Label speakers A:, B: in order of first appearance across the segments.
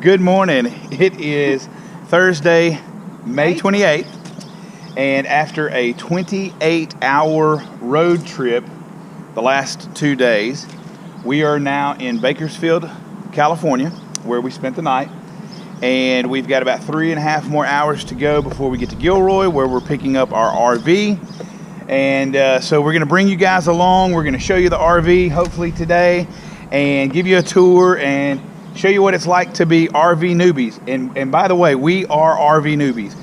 A: Good morning. It is Thursday, May 28th, and after a 28-hour road trip the last 2 days, we are now in Bakersfield, California, where we spent the night, and we've got about 3.5 more hours to go before we get to Gilroy, where we're picking up our RV. And so we're going to bring you guys along. We're going to show you the RV, hopefully today, and give you a tour and show you what it's like to be RV newbies. And by the way, we are RV newbies.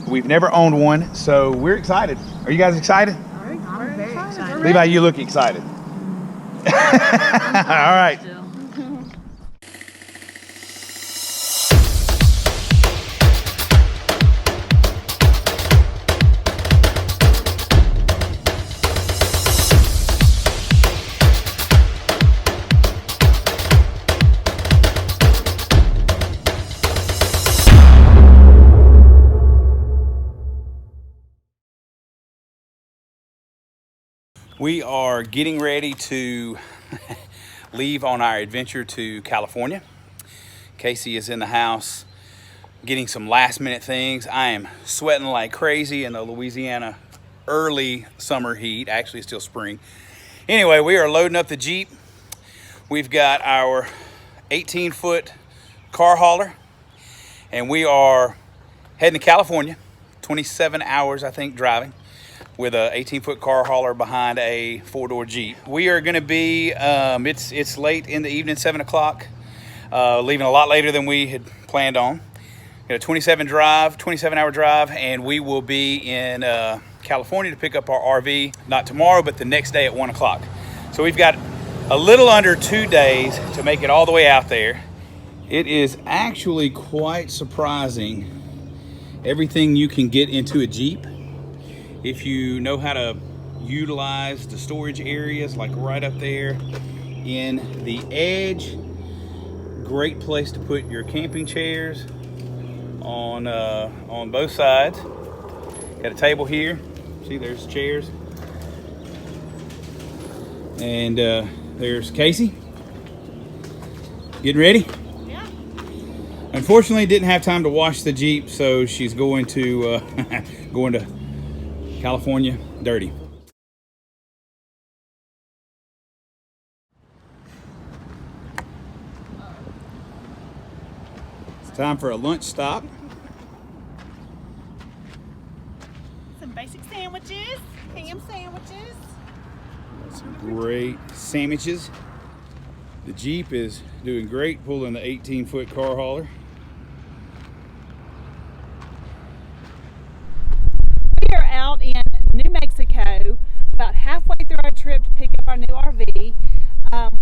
A: We've never owned one, so we're excited. Are you guys excited?
B: I'm very excited.
A: Levi, you look excited. All right. We are getting ready to leave on our adventure to California. Casey is in the house getting some last minute things. I am sweating like crazy in the Louisiana early summer heat. Actually, it's still spring. Anyway, we are loading up the Jeep. We've got our 18-foot car hauler, and we are heading to California. 27 hours, I think, driving, with a 18-foot car hauler behind a 4-door Jeep. We are gonna be, it's late in the evening, 7 o'clock, leaving a lot later than we had planned on. Got a 27-hour drive, and we will be in California to pick up our RV, not tomorrow, but the next day at 1 o'clock. So we've got a little under 2 days to make it all the way out there. It is actually quite surprising everything you can get into a Jeep if you know how to utilize the storage areas, like right up there in the edge. Great place to put your camping chairs on both sides. Got a table here. See, there's chairs. And there's Casey. Getting ready?
B: Yeah.
A: Unfortunately, didn't have time to wash the Jeep, so she's going to going to California dirty. It's time for a lunch stop.
B: Some basic sandwiches, ham sandwiches.
A: Some great sandwiches. The Jeep is doing great pulling the 18-foot car hauler.
B: We are out in New Mexico, about halfway through our trip to pick up our new RV.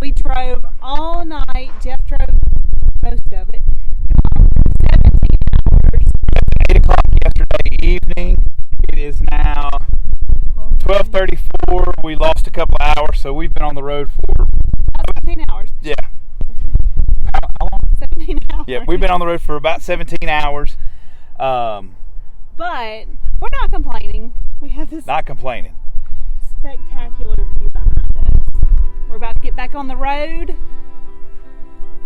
B: We drove all night. Jeff drove most of it. 17 hours.
A: 8 o'clock yesterday evening. It is now 12:34. We lost a couple of hours, so we've been on the road for
B: 17 hours.
A: Yeah. How long?
B: 17 hours.
A: Yeah, we've been on the road for about 17 hours.
B: But we're not complaining. We have this
A: Not complaining.
B: spectacular view behind us. We're about to get back on the road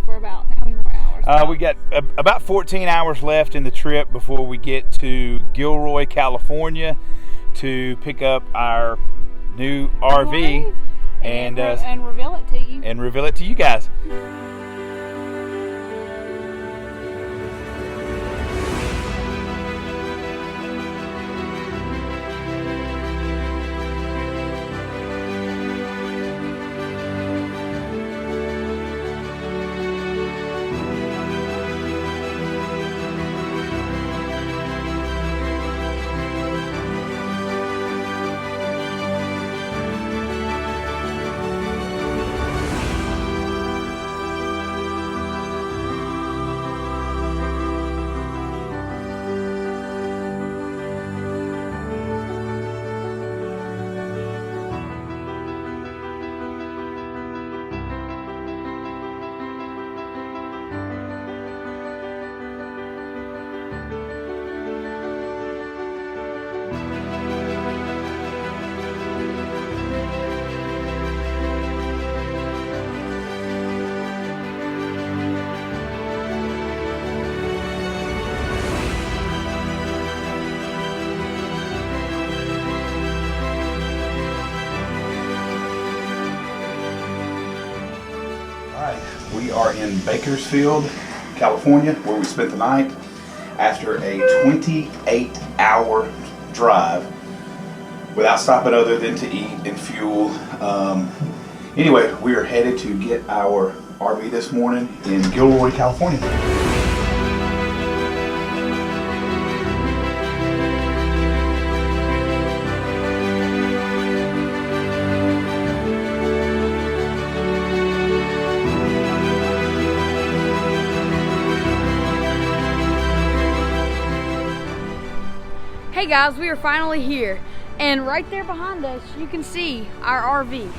B: for about how many more hours?
A: We got about 14 hours left in the trip before we get to Gilroy, California, to pick up our new RV and
B: reveal it to you.
A: and reveal it to you guys. in Bakersfield, California, where we spent the night after a 28-hour drive without stopping other than to eat and fuel. Anyway, we are headed to get our RV this morning in Geaux, California.
C: Hey guys, we are finally here, and right there behind us you can see our RV.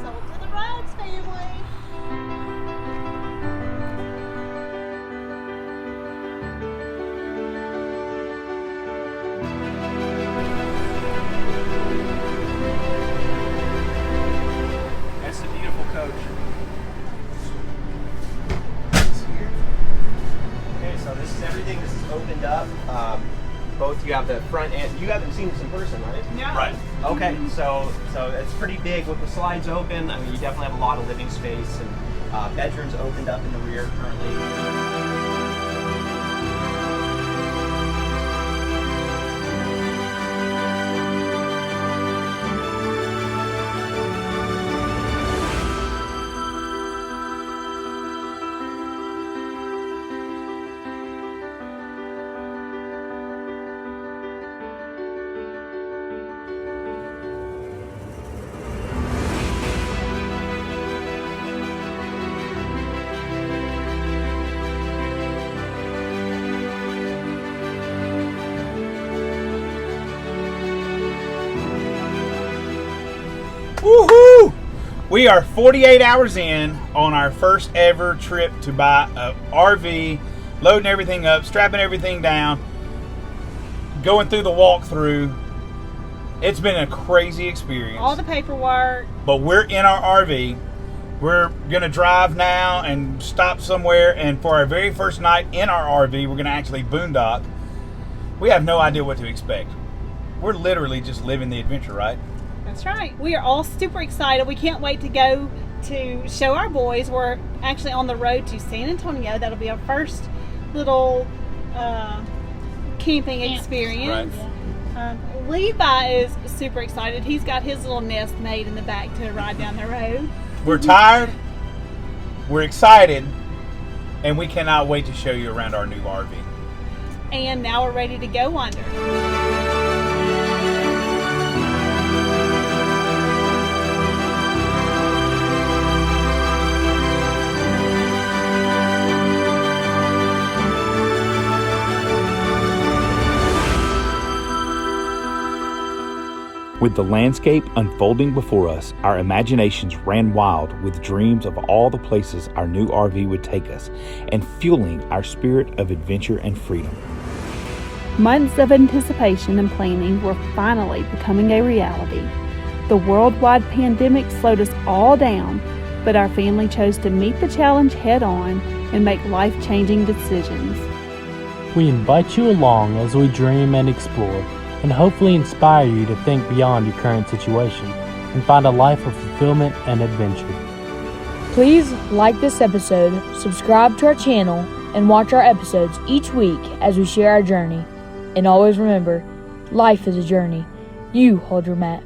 B: Sold to the Rhodes family.
A: That's a beautiful coach.
D: Okay, so this is everything. This is opened up. Both you have the front and you haven't seen this in person, right?
B: Yeah.
A: Right.
D: Okay, so it's pretty big with the slides open. I mean, you definitely have a lot of living space, and bedrooms opened up in the rear currently.
A: Woohoo! We are 48 hours in on our first ever trip to buy an RV, loading everything up, strapping everything down, going through the walkthrough. It's been a crazy experience.
B: All the paperwork.
A: But we're in our RV. We're going to drive now and stop somewhere. And for our very first night in our RV, we're going to actually boondock. We have no idea what to expect. We're literally just living the adventure, right?
B: That's right. We are all super excited. We can't wait to go to show our boys. We're actually on the road to San Antonio. That'll be our first little camping experience.
A: Right.
B: Levi is super excited. He's got his little nest made in the back to ride down the road.
A: We're tired, we're excited, and we cannot wait to show you around our new RV.
B: And now we're ready to go wander.
A: With the landscape unfolding before us, our imaginations ran wild with dreams of all the places our new RV would take us and fueling our spirit of adventure and freedom.
B: Months of anticipation and planning were finally becoming a reality. The worldwide pandemic slowed us all down, but our family chose to meet the challenge head on and make life-changing decisions.
E: We invite you along as we dream and explore, and hopefully inspire you to think beyond your current situation and find a life of fulfillment and adventure.
C: Please like this episode, subscribe to our channel, and watch our episodes each week as we share our journey. And always remember, life is a journey. You hold your mat.